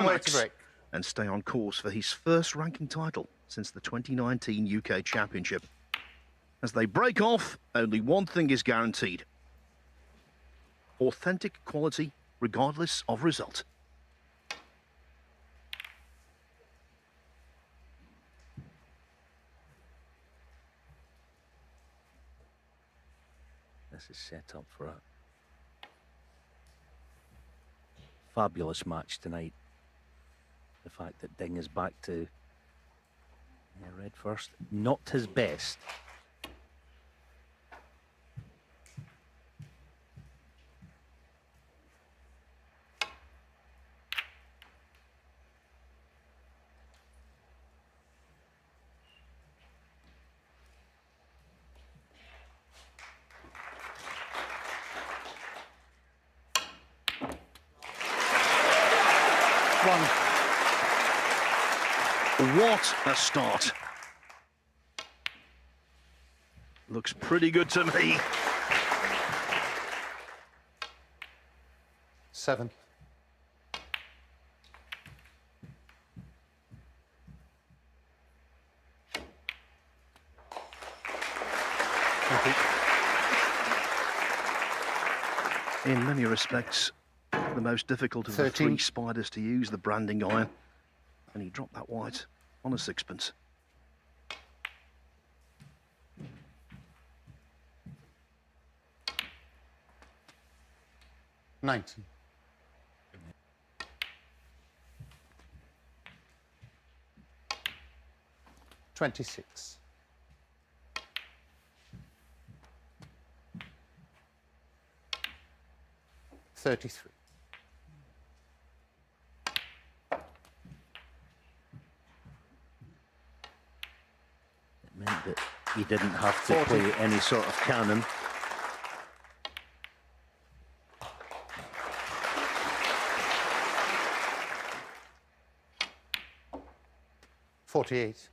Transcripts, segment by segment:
climax and stay on course for his first ranking title since the 2019 UK Championship. As they break off, only one thing is guaranteed: authentic quality, regardless of result. This is set up for a fabulous match tonight. The fact that Ding is back to red first, not his best. What a start. Looks pretty good to me. 7. In many respects, the most difficult of 13. the 3 spiders to use, the branding iron. And he dropped that white on a sixpence. $19. $26. $33. Meant that he didn't have to 40. play any sort of cannon. $48.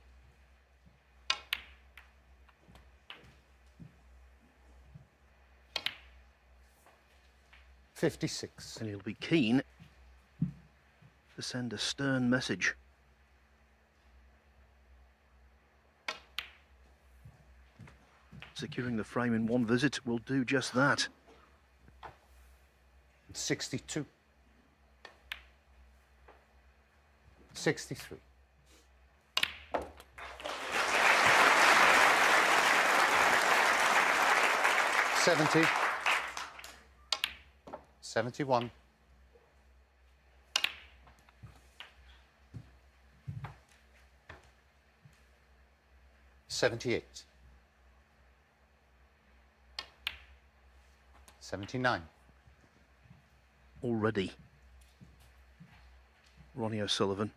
$56. And he'll be keen to send a stern message. Securing the frame in one visit will do just that. 62. 63. 70. 71. 78. 79. Already, Ronnie O'Sullivan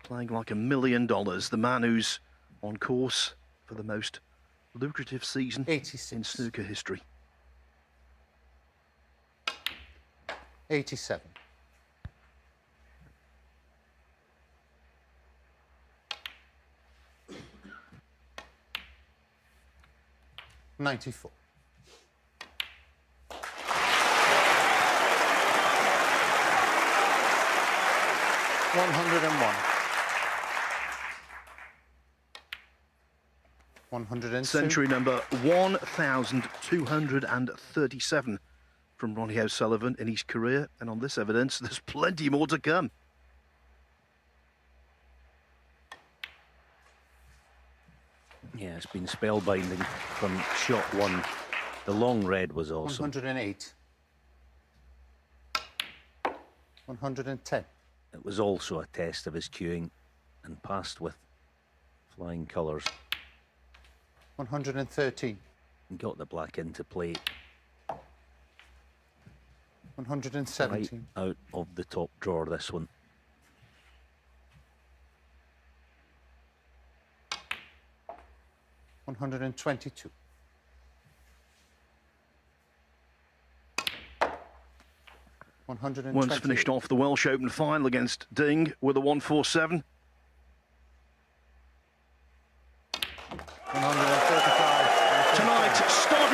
playing like $1 million. The man who's on course for the most lucrative season 86. in snooker history. 87. 94. 101. 102. Century number 1,237 from Ronnie O'Sullivan in his career, and on this evidence, there's plenty more to come. Yeah, it's been spellbinding from shot one. The long red was awesome. 108. 110. It was also a test of his cueing and passed with flying colours. 113. And got the black into play 117. right out of the top drawer, this one. 122. 120. Once finished off the Welsh Open final against Ding with a 147.